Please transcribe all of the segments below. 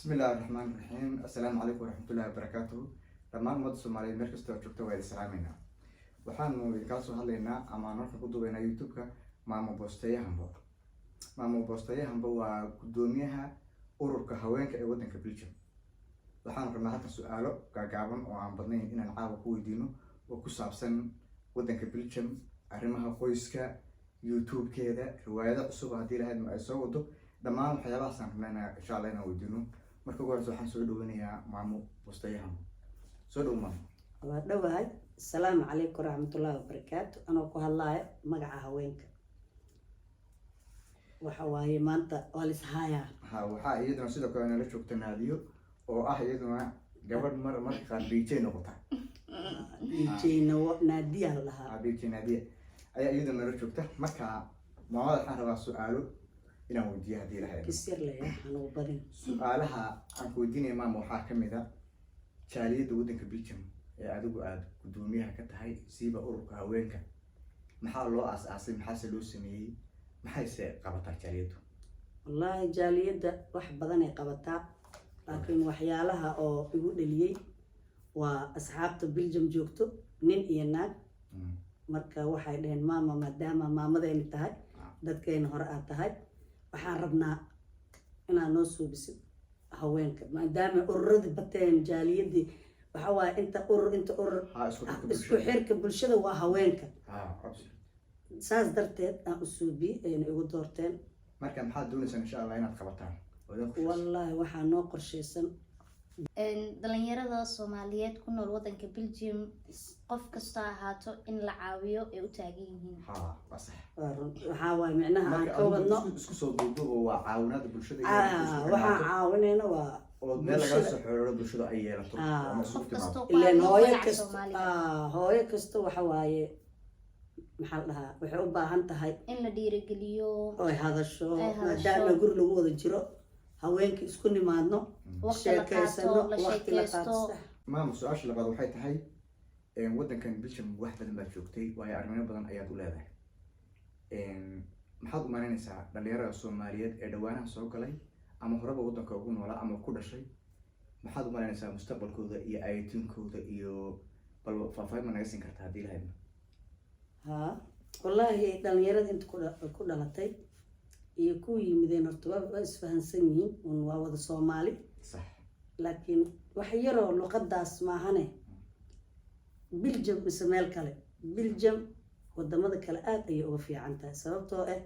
بسم الله الرحمن الرحيم. السلام عليكم ورحمة الله وبركاته. دمان مد Soomaaliyeed meel kasta oo joogto waa islaamina. Waxaan ka soo hadlaynaa ama aan ku duubaynaa YouTube-ka Maamo Bosteyahanbo. Maamo Bosteyahanbo waa gudoomiyaha ururka haweenka ee wadanka Belgium. Waxaan rabnaa halka su'aalo gaagaaban oo aan badnayn inaan caawa ku weydiino oo ku saabsan wadanka Belgium, arrimaha qoyska, YouTube-keeda, riwaayado cusub haddii lahayd ma ay soo wado dhammaan waxyaabahaas aan rabnaa insha Allah inaan weydiino. marka ugu horeysa waxaan soo dhaweynayaa Maamo Bosteyahanbo. soo dhaw Maamo. waa dhawahay. Assalaamu calaykum waraxmatullaahi wabarakaatu. anoo ku hadlaaya magaca haweenka. waxa waaye maanta waa la ishayaa. waxaa iyaduna sidoo kale nala joogta Naadiyo oo ah iyaduna gabadh marka qaar DJ noqota. DJ Naadiya la dhahaa. DJ Naadiya ayaa iyaduna nala joogta. marka maamada waxaan rabaa su'aalo inaan weydiiyo haddii lahayd. Kisir leeyahay anuu badin. su'aalaha aan ku weydiinaya Maamo waxaa ka mid ah jaaliyadda wadanka Belgium ee adigu aad gudoomiyaha ka tahay siiba ururka haweenka. maxaa loo aasaasay, maxaase loo sameeyey, maxayse qabataa jaaliyaddu? wallaahi jaaliyadda wax badan ay qabataa, laakiin waxyaalaha oo igu dhaliyay waa asxaabta Belgium joogto nin iyo naag. marka waxay dhaheen maama maadaama maamadayni tahay dadkeena hore aad tahay waxaan rabnaa inaan noo suubisid haweenka maadaama ururadii bateen jaaliyadii waxa waaye inta urur isku xirka bulshada waa haweenka. saas darteed aan u suubiyey ayna igu doorteen. marka maxaad doonaysaa insha Allah inaad qabataan? wallaahi waxaa noo qorshaysan dhalinyarada Soomaaliyeed ku nool wadanka Belgium qof kasta ahaato in la caawiyo ay u taagan yihiin. waxaa waaye micnaha aan ka wadno isku soo duubo waa caawinada bulshada. waxaan caawinayna waa oo meel laga soo xiriiro bulshada ay yeelato ama qof kasta ileen hooyo kasta waxa waaye maxaa la dhahaa waxay u baahan tahay in la dhiirigeliyo oo hadasho maadaama guri lagu wada jiro haweenka isku nimaadno sheekaysano waqti la qaato. Maamo su'aasha labaad waxay tahay wadankan Belgium wax badan baad joogtay waayo arrimo badan ayaad u leedahay. maxaad u malaynaysaa dhalinyarada Soomaaliyeed ee dhawaanaha soo galay ama horeba wadanka ugu noolaa ama ku dhashay, maxaad u malaynaysaa mustaqbalkooda iyo ayatiinkooda iyo bal faahfaahin ma naga siin kartaa haddii lahayd? wallaahi dhalinyarada inta ku dhalatay iyo ku yimideen horta waa isfahansan yihiin waa wada Soomaali. sax. laakiin wax yaroo luqadaas maahane Belgium mise meel kale Belgium wadamada kale aad ayay uga fiican tahay sababtoo ah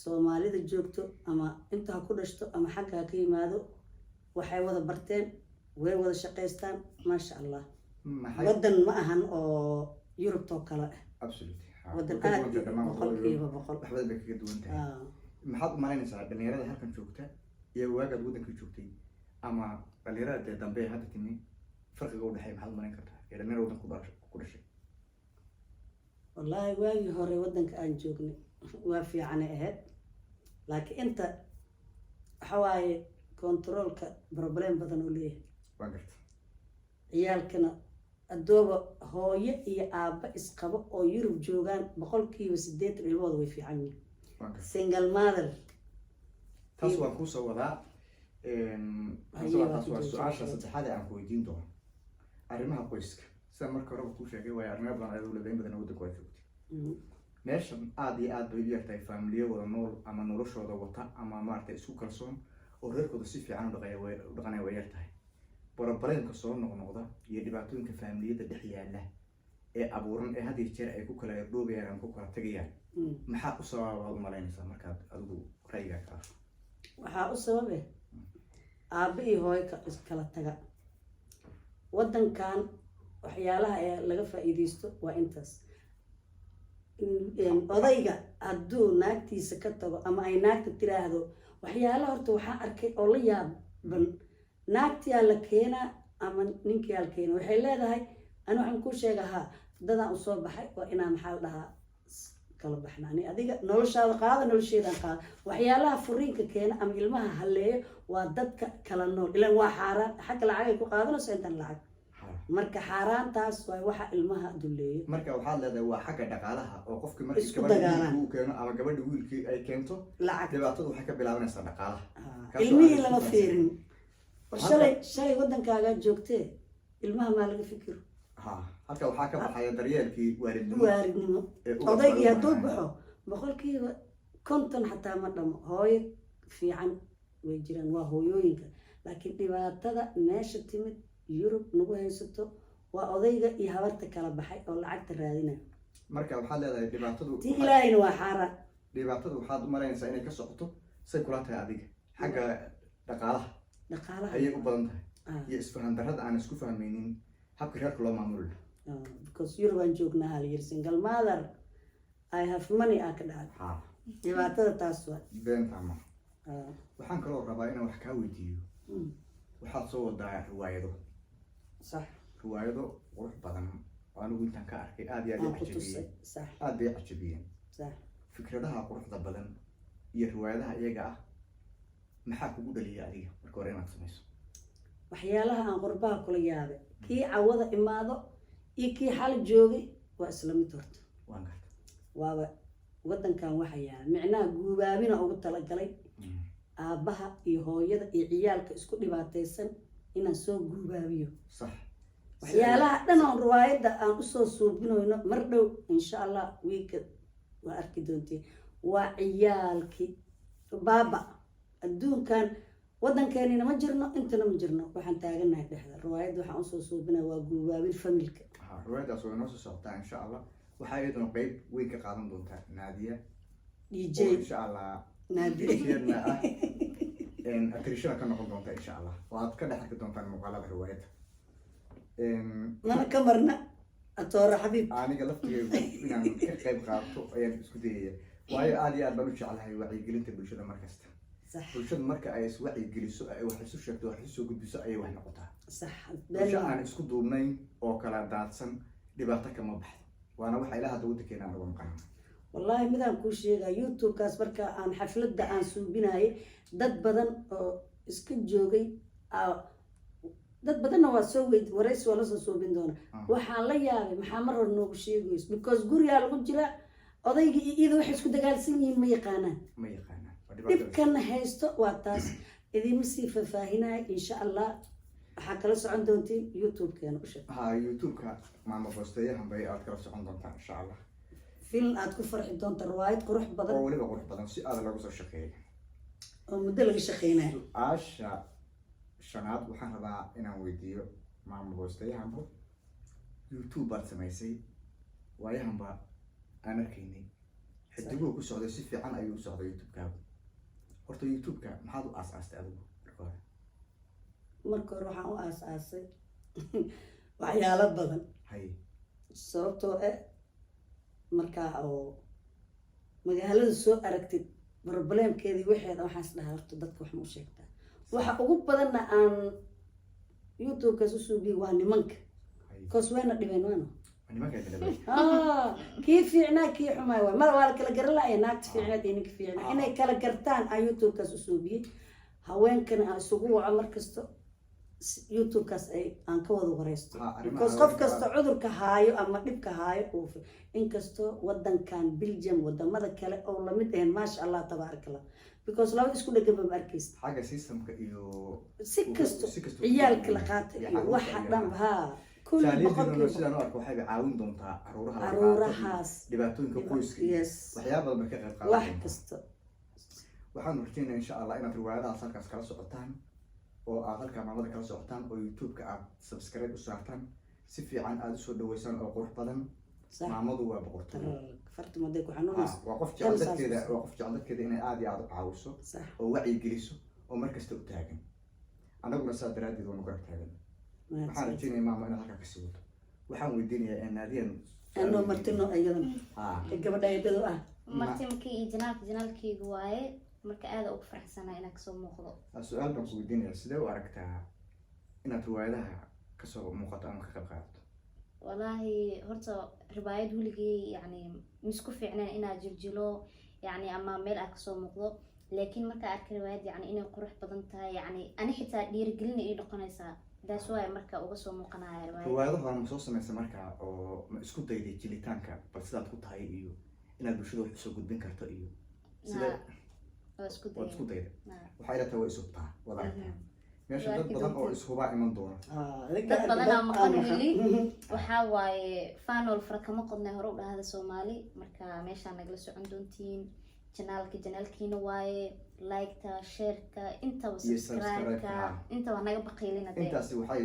Soomaalida joogto ama inta ha ku dhashto ama xagga ha ka yimaado waxay wada barteen way wada shaqaystaan maasha Allah. wadan ma ahan oo Yurub oo kale ah. absolutely wadan aad boqolkiiba boqol wax badan bay kaga duwan tahay. maxaad u malaynaysaa dhalinyarada halkan joogta iyo waagaad wadanka joogtay ama dhalinyarada dambe hadda timi farqiga u dhaxay maxaad u malayn kartaa ee dhalinyarada wadanka ku dhashay? wallaahi waagii hore wadanka aan joognay waa fiicanay ahayd, laakiin inta waxa waaye controlka problem badan oo leeyahay. waan garta ciyaalkana adooba hooyo iyo aabba isqabo oo Yurub joogaan boqolkiiba 80 ilmooda way fiican yihiin. single mother taas waan ku soo wadaa. taas waa su'aasha saddexaad ee aan ku weydiin doono arrimaha qoyska. sida marka hore ku sheegay waa arrimo badan ay dawladda badan wadanka waa joogtay. meeshan aad iyo aad bay u yartahay faamiliyo wada nool ama noloshooda wata ama maaragtay isku kalsoon oo reerkooda si fiican u dhaqanaya way yartahay. barabareynka soo noqnoqda iyo dhibaatooyinka faamiliyada dhex yaala ee abuuran ee had iyo jeer ay ku kala dhoobayaan ama ku kala tagayaan maxaa u sababa u malaynaysaa markaad adigu ra'yiga ka arko? waxaa u sababay aabba iyo hooyo kala taga. wadankan waxyaalaha ee laga faa'iideysto waa intaas. odayga hadduu naagtiisa ka tago ama ay naagta tiraahdo waxyaalaha horta waxaa arkay oo la yaaban naagtiyaa la keenaa ama ninkiyaa la keena waxay leedahay ani waxaan ku sheegahaa dadaan u soo baxay waa inaan maxaa la dhahaa kala baxnaani adiga noloshaada qaada nolosheedaan qaada. waxyaalaha furiinka keena ama ilmaha halleeyo waa dadka kala nool ilaan waa xaaraan xagga lacag ay ku qaadanayso intaan lacag marka xaaraantaas waa waxa ilmaha duleeyo. marka waxaad leedahay waa xagga dhaqaalaha oo qofkii markii gabadha uu keeno ama gabadha wiilkii ay keento dhibaatada waxay ka bilaabanaysaa dhaqaalaha. ilmihii lama fiirin shalay wadankaagaa joogtee ilmaha maa laga fikiro ha halka waxaa ka baxaya daryeelkii waalidnimo waaridnimo odaygii hadduu baxo boqolkiiba 50 xataa ma dhamo hooyo fiican way jiraan waa hooyooyinka laakiin dhibaatada meesha timid Yurub nagu haysato waa odayga iyo habarta kala baxay oo lacagta raadinayo marka waxaad leedahay dhibaatadu tii ilaahayna waa xaaraan dhibaatadu waxaad u malaynaysaa inay ka socoto say kula tahay adiga xagga dhaqaalaha ayay u badan tahay iyo isfahan darrada aan isku fahmaynin habka reerka loo maamuli lahaa because Yurub aan joognaa hal yar single mother I have money aa ka dhacay dhibaatada taas waa beenta ma waxaan kaloo rabaa inaan wax kaa weydiiyo waxaad soo wadaa riwaayado صح riwaayado qurux badan oo anigu intaan ka arkay aad iyo aad cajabiyeen صح aad bay cajabiyeen صح fikradaha quruxda badan iyo riwaayadaha iyaga ah maxaa kugu dhaliyay adiga marka hore inaad samayso waxyaalaha aan qurbaha kula yaabay kii cawada imaado iyo kii xal joogay waa isla mid horta waan gartay waaba wadankan waxa yaala micnaha guubaabina ugu talagalay aabaha iyo hooyada iyo ciyaalka isku dhibaataysan inaan soo guubaabiyo صح waxyaalaha dhan oo riwaayada aan usoo suubinayno mar dhow insha Allah wiilka waa arki doontii waa ciyaalkii baaba adduunkan wadankeena ma jirno intana ma jirno waxaan taaganahay dhexda riwaayada waxaan usoo suubinaa waa guubaabin familka riwaayadaas way noo soo socotaa insha Allah waxaa iyaduna qayb weyn ka qaadan doontaa Naadiya DJ insha Allah Naadiya atrishada ka noqon doonta insha Allah waad ka dhex arki doontaan muuqaalada riwaayada mana ka marna atoora xabiib aniga laftigeyga inaan ka qayb qaato ayaan isku dayaya waayo aad iyo aad baan u jeclahay wacyigelinta bulshada markasta bulshada marka ay is wacyigeliso ay wax isu sheegto wax isu gudbiso ayay wax noqotaa صح bulsho aan isku duubnayn oo kala daadsan dhibaato kama baxdo waana waxa ilaha dawladda keenaa uga maqan والله midaan ku sheegay YouTube kaas marka aan xafladda aan suubinayay dad badan oo iska joogay dad badanna waa soo weyd wareys wala soo suubin doona waxaan la yaabay maxaa mar hore noogu sheegays because guriga lagu jira odayga iyo wax isku dagaalsan yihiin ma yaqaanaan dibkan haysto waa taas idin sii faahfaahinay insha Allah waxaa kala socon doontiin YouTube keena u sheeg YouTube ka maamo boosteeyahan bay aad kala socon doontaan insha Allah film aad ku farxi doonto riwaayad qurux badan oo waliba qurux badan si aad lagu soo shaqeeyay oo muddo laga shaqeynaayo aasha shanaad waxaan rabaa inaan weydiiyo maamo boosteeyahanba YouTube baad samaysay waayahanba aan arkaynay xidiguu ku socday si fiican ayuu u socday YouTube-kaagu horta YouTube-ka maxaad u aasaastay adigu marka hore waxaan u aasaasay waxyaalo badan sababtoo markaa oo magaalada soo aragtid problemkeedii waxeeda waxaas dhahaa horta dadka wax ma u sheegtaa waxa ugu badanna aan YouTube-kaas u suubiyey waa nimanka koos wayna dhibeen waana kii fiicnaa kii xumaay waay mar waa la kala garan laaya naagta fiicnaad iyo ninka fiicnaa inay kala gartaan aan YouTube-kaas u suubiyey haweenkana aan isugu waco markasta YouTube-kaas aan ka wada wareysto because qof kasta cudurka haayo ama dhibka haayo uu inkastoo wadankan Belgium wadamada kale oo la mid ah maasha Allah tabarakallah because laba isku dhagan baa arkaysa xaga systemka iyo si kasto ciyaalka la qaatay waxa dhan كل بقول سيدان أركو حاجة عاون دونتا عرورها dhibaatooyinka qoyska waxyaabo badan ka qayb qaadan wax kasta waxaan rajaynayaa insha Allah inaad riwaayadaha halkaas kala socotaan oo aad halka maamada kala socotaan oo YouTube-ka aad subscribe u saartaan si fiican aad u soo dhaweysaan oo qurux badan maamadu waa boqortooyo fartamada ku xanuunaysa waa qof jecel dadkeeda inay aad iyo aad u caawiso oo wacyi geliso oo markasta u taagan anaguna saa daraadeed waa garab taagan waxaan rajaynayaa maama inaad halka ka sii wado waxaan weydiinayaa naadiyan anoo martino ayadan gabadha ayadoo martimkii iyo janaalkaygu waaye marka aad ugu faraxsanahay inaad kasoo muuqdo su'aal baan ku weydiinayaa sidee u aragtaa inaad riwaayadaha kasoo muuqato ama ka qayb qaadato wallaahi horta riwaayad weligay yani misku fiicnaan inaad jiljilo yani ama meel aad kasoo muuqdo laakiin marka arkay riwaayad yani inay qurux badan tahay yani ani xitaa dhiirigelin ay noqonaysaa daas waay marka uga soo muuqanaya riwaayadaha ma soo sameysay marka oo ma isku dayday jilitaanka bal sidaad ku tahay iyo inaad bulshada wax soo gudbin karto iyo sida waa isku dayday waxay la tahay way isubtaa wadaadka meesha dad badan oo ishubaa iman doona dad badan oo maqan weli waxaa waaye fanol fara kama qodnay hore u dhahda Soomaali marka meesha nagala socon doontiin janaalkiina waaye like-ta share-ka inta subscribe-ka inta waa naga baqiilina intaasi waxay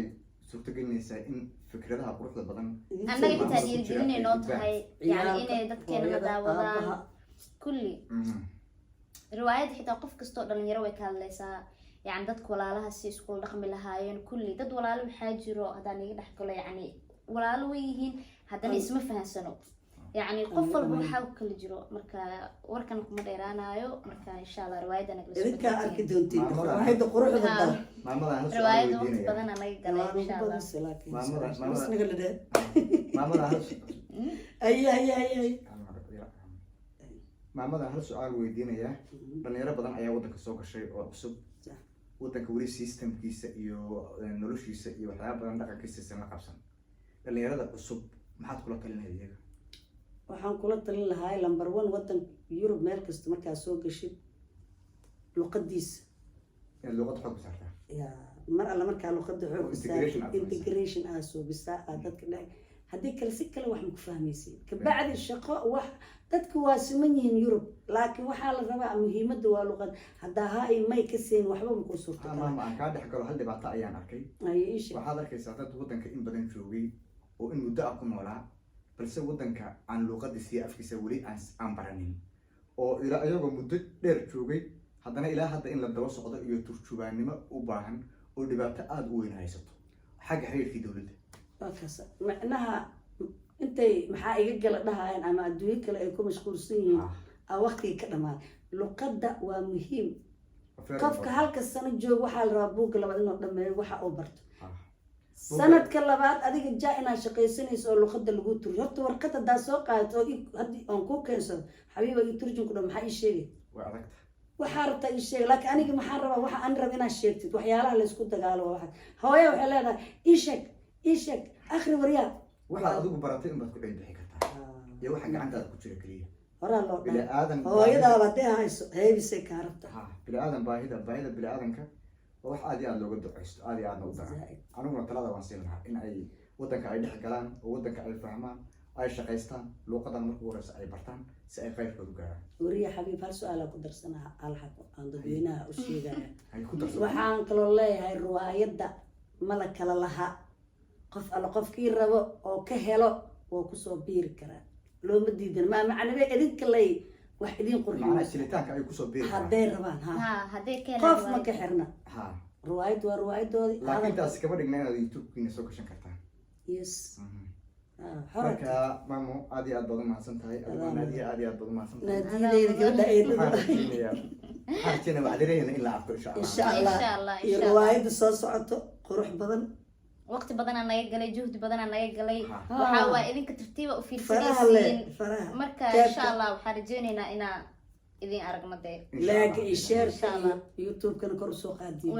suurtagelinaysaa in fikradaha quruxda badan annaga intaa dhiirigelinay tahay yani inay dadkeena daawadaan kulli riwaayad xitaa qof kastoo dhalinyaro way ka hadlaysaa يعني دad walaalaha si isku dhaqmi lahaayeen kulli dad walaalo waxa jiro hadaan iga dhaxgalo yani walaalo weeyihiin hadana isma fahansano يعني qof walba waxa uu kala jiro marka warkan kuma dheeraanayo marka insha Allah riwaayada naga soo idinka arki doontiin riwaayada quruxda badan maamada hal riwaayada waqti badan anaga galay insha Allah maamada hal ay maamada hal su'aal weydiinaya dhalinyaro badan ayaa wadanka soo gashay oo cusub wadanka wali systemkiisa iyo noloshiisa iyo waxyaabo badan dhaqankiisa la qabsan dhalinyarada cusub maxaad kula talinayaa iyaga waxaan kula talin lahaa number 1 wadan Europe meel kasta markaa soo gashay luqadiisa luqad xog saarta ya mar alla markaa luqada xog saarta integration soo bisa dadka haddii kale si kale wax ma ku fahmaysid ka bacdi shaqo wax dadku waa siman yihiin Europe laakiin waxa la rabaa muhiimadda waa luqad hadaa hay may ka seen waxba ma ku suurta ma aan ka dhaxgalo hal dhibaato ayaan arkay waxaad arkaysaa dad wadanka in badan joogay oo in muddo ku noolaa balse wadanka aan luqadiisa afkiisa wali aan baranin oo ilaa ayagoo muddo dheer joogay haddana ilaa hadda in la daba socdo iyo turjubaanimo u baahan oo dhibaato aad u weyn haysato xagga xiriirkii dawladda وكذا معناها أنتي محايق قل لها يعني أما أدويك لا يكون مشغول سين أو وقتي كذا ما لقدة ومهم كيف كهالك السنة جو وحال رابوك لما إنه لما يروح أوبرت سنة كلابات أديك جائنا شقي سنة يسأل لقدة اللي قلت رجعت ورقة دا سوق هذي أنكو كنسل حبيبي يترجم كده محاي شيء وحاربت أي شيء لكن أنا محاربة وح أنا ربنا شيء وحيالها اللي سكوت قالوا واحد هوايا وحيالها إيشك آخر وريا waxaad adigu baratay in baad ku dheeldhixi kartaa iyo waxa gacantaada ku jira kaliya hora loo bila aadan hooyada baday hayso heebisay ka rabta bila aadan baahida bila aadanka wax aad iyo aad looga duceysto aad iyo aad u baahan aniguna talada waan siin lahaa in ay wadanka ay dhex galaan oo wadanka ay fahmaan ay shaqeystaan luqadan markuu horeysa ay bartaan si ay qaybkooda u gaaraan wariya xabiib hal su'aal ku darsanaha alxaq aan dadweynaha u sheegaya ay ku darsan waxaan kaloo leeyahay riwaayada mala kala laha qof alla qofkii rabo oo ka helo oo ku soo biiri kara loo ma diidan ma macnaheedu idinka lay wax idin qurxin macna silitaanka ay ku soo biiri haday rabaan haday kale qof ma ka xirna riwaayad waa riwaayadoodi laakiin taas kaba dhigna inaad YouTube-kiina soo gashan kartaan yes marka maamo aad iyo aad baad u mahadsan tahay naadiya aad iyo aad baad u mahadsan tahay naadiyadeeda gabadha eedada waxaan wacdireeyna in la arko insha Allah iyo riwaayada soo socoto qurux badan وقت بدنا نيجلي جهد بدنا نيجلي وحاول إذا كترتيبه وفي الفريسين مركا إن شاء الله وحرجينينا إنا إذا أرقم الدير لاقي الشير إن شاء الله يوتيوب كان كورسو قادم